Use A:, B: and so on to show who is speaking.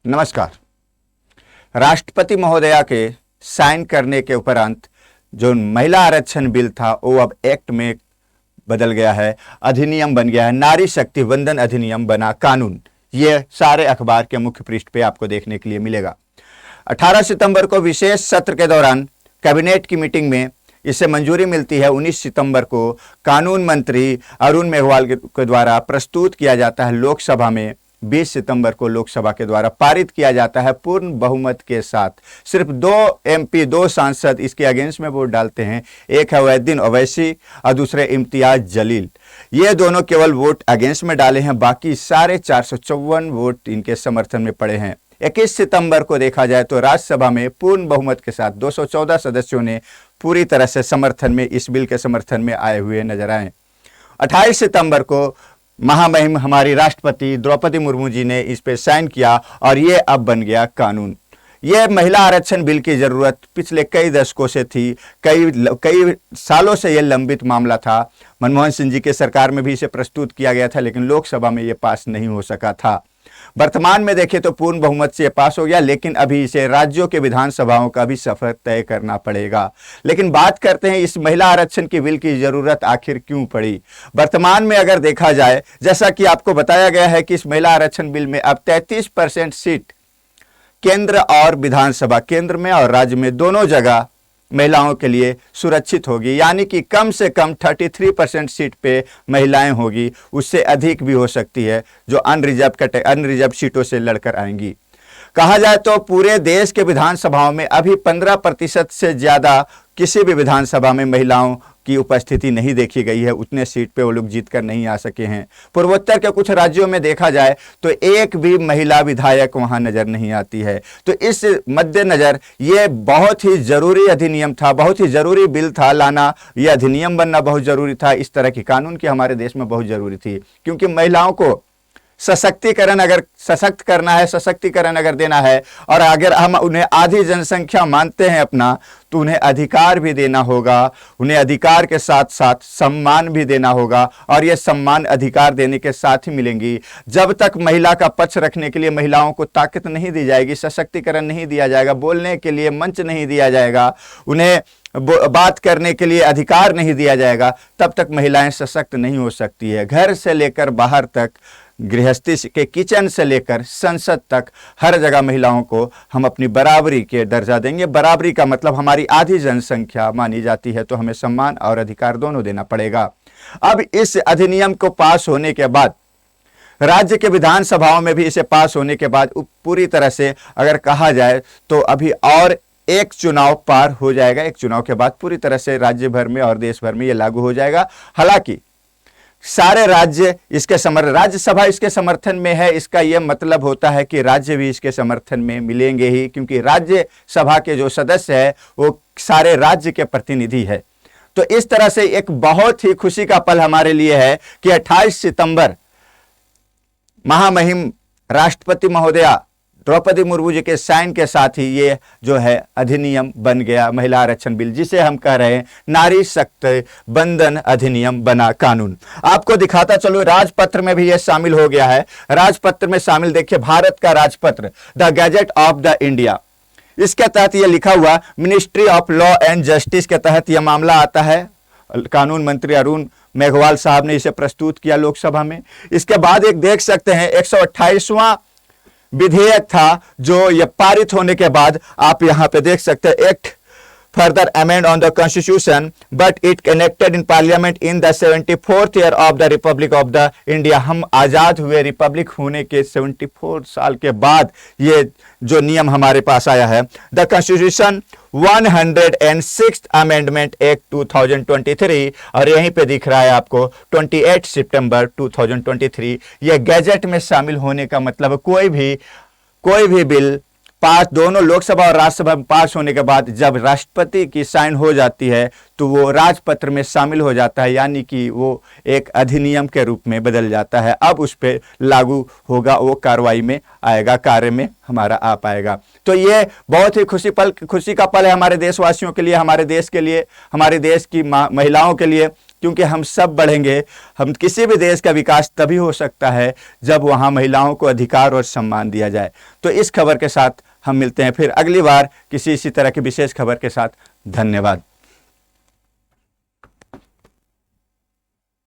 A: नमस्कार। राष्ट्रपति महोदया के साइन करने के उपरांत जो महिला आरक्षण बिल था वो अब एक्ट में बदल गया है, अधिनियम बन गया है। नारी शक्ति वंदन अधिनियम बना कानून। ये सारे अखबार के मुख्य पृष्ठ पे आपको देखने के लिए मिलेगा। 18 सितंबर को विशेष सत्र के दौरान कैबिनेट की मीटिंग में इसे मंजूरी मिलती है। 19 सितंबर को कानून मंत्री अरुण मेघवाल के द्वारा प्रस्तुत किया जाता है लोकसभा में। 20 सितंबर को लोकसभा के द्वारा पारित किया जाता है पूर्ण बहुमत के साथ। सिर्फ 2 एमपी 2 सांसद इसके अगेंस्ट में वोट डालते हैं। एक है वैद्यदीन ओवैसी और दूसरे इम्तियाज जलील। ये दोनों केवल वोट अगेंस्ट में डाले हैं, बाकी सारे 454 वोट इनके समर्थन में पड़े हैं। 21 सितंबर को देखा जाए तो राज्यसभा में पूर्ण बहुमत के साथ 214 सदस्यों ने पूरी तरह से समर्थन में इस बिल के समर्थन में आए हुए नजर आए। 28 सितंबर को महामहिम हमारी राष्ट्रपति द्रौपदी मुर्मू जी ने इस पे साइन किया और ये अब बन गया कानून। ये महिला आरक्षण बिल की जरूरत पिछले कई दशकों से थी, कई सालों से ये लंबित मामला था। मनमोहन सिंह जी के सरकार में भी इसे प्रस्तुत किया गया था, लेकिन लोकसभा में ये पास नहीं हो सका था। वर्तमान में देखें तो पूर्ण बहुमत से पास हो गया, लेकिन अभी इसे राज्यों के विधानसभाओं का भी सफर तय करना पड़ेगा। लेकिन बात करते हैं इस महिला आरक्षण की बिल की जरूरत आखिर क्यों पड़ी। वर्तमान में अगर देखा जाए, जैसा कि आपको बताया गया है कि इस महिला आरक्षण बिल में अब 33% सीट केंद्र और विधानसभा, केंद्र में और राज्य में दोनों जगह महिलाओं के लिए सुरक्षित होगी। यानी कि कम से कम 33% सीट पे महिलाएं होगी, उससे अधिक भी हो सकती है जो अनरिजर्व सीटों से लड़कर आएंगी। कहा जाए तो पूरे देश के विधानसभाओं में अभी 15% से ज़्यादा किसी भी विधानसभा में महिलाओं की उपस्थिति नहीं देखी गई है। उतने सीट पे वो लोग जीत कर नहीं आ सके हैं। पूर्वोत्तर के कुछ राज्यों में देखा जाए तो एक भी महिला विधायक वहां नजर नहीं आती है। तो इस मद्देनजर ये बहुत ही जरूरी अधिनियम था, बहुत ही जरूरी बिल था लाना। यह अधिनियम बनना बहुत जरूरी था। इस तरह की कानून की हमारे देश में बहुत जरूरी थी, क्योंकि महिलाओं को सशक्त करना है, सशक्तिकरण अगर देना है, और अगर हम उन्हें आधी जनसंख्या मानते हैं अपना, तो उन्हें अधिकार भी देना होगा। उन्हें अधिकार के साथ साथ सम्मान भी देना होगा, और ये सम्मान अधिकार देने के साथ ही मिलेंगी। जब तक महिला का पक्ष रखने के लिए महिलाओं को ताकत नहीं दी जाएगी, सशक्तिकरण नहीं दिया जाएगा, बोलने के लिए मंच नहीं दिया जाएगा, उन्हें बात करने के लिए अधिकार नहीं दिया जाएगा, तब तक महिलाएं सशक्त नहीं हो सकती है। घर से लेकर बाहर तक, गृहस्थी के किचन से लेकर संसद तक, हर जगह महिलाओं को हम अपनी बराबरी के दर्जा देंगे। बराबरी का मतलब हमारी आधी जनसंख्या मानी जाती है, तो हमें सम्मान और अधिकार दोनों देना पड़ेगा। अब इस अधिनियम को पास होने के बाद, राज्य के विधानसभाओं में भी इसे पास होने के बाद, पूरी तरह से अगर कहा जाए तो अभी और एक चुनाव पार हो जाएगा। एक चुनाव के बाद पूरी तरह से राज्य भर में और देश भर में यह लागू हो जाएगा। हालांकि सारे राज्य राज्यसभा इसके समर्थन में है। इसका यह मतलब होता है कि राज्य भी इसके समर्थन में मिलेंगे ही, क्योंकि राज्यसभा के जो सदस्य है वो सारे राज्य के प्रतिनिधि है। तो इस तरह से एक बहुत ही खुशी का पल हमारे लिए है कि 28 सितंबर महामहिम राष्ट्रपति महोदया द्रौपदी मुर्मू जी के साइन के साथ ही ये जो है अधिनियम बन गया, महिला आरक्षण बिल, जिसे हम कह रहे हैं नारी शक्ति वंदन अधिनियम बना कानून। आपको दिखाता चलो, राजपत्र में भी ये शामिल हो गया है। राजपत्र में शामिल देखिए, भारत का राजपत्र, the gadget of the India. इसके तहत ये लिखा हुआ ministry of law and justice के तहत यह मामला आता है। कानून मंत्री अरुण मेघवाल साहब ने इसे प्रस्तुत किया लोकसभा में। इसके बाद एक देख सकते हैं 128वां विधेयक था जो ये पारित होने के बाद आप यहां पे देख सकते हैं, act further amend on the constitution but it enacted in parliament in the 74th year of the Republic of the India. हम आजाद हुए, रिपब्लिक होने के 74 साल के बाद ये जो नियम हमारे पास आया है। The constitution 106th amendment act 2023, और यहीं पे दिख रहा है आपको 28 सितंबर 2023। यह गैजेट में शामिल होने का मतलब कोई भी बिल पास, दोनों लोकसभा और राज्यसभा में पास होने के बाद जब राष्ट्रपति की साइन हो जाती है तो वो राजपत्र में शामिल हो जाता है, यानी कि वो एक अधिनियम के रूप में बदल जाता है। अब उस पर लागू होगा, वो कार्रवाई में आएगा, कार्य में हमारा आ पाएगा। तो ये बहुत ही खुशी का पल है हमारे देशवासियों के लिए, हमारे देश के लिए, हमारे देश की महिलाओं के लिए, क्योंकि हम सब बढ़ेंगे। हम किसी भी देश का विकास तभी हो सकता है जब वहाँ महिलाओं को अधिकार और सम्मान दिया जाए। तो इस खबर के साथ हम मिलते हैं फिर अगली बार किसी इसी तरह की विशेष खबर के साथ। धन्यवाद।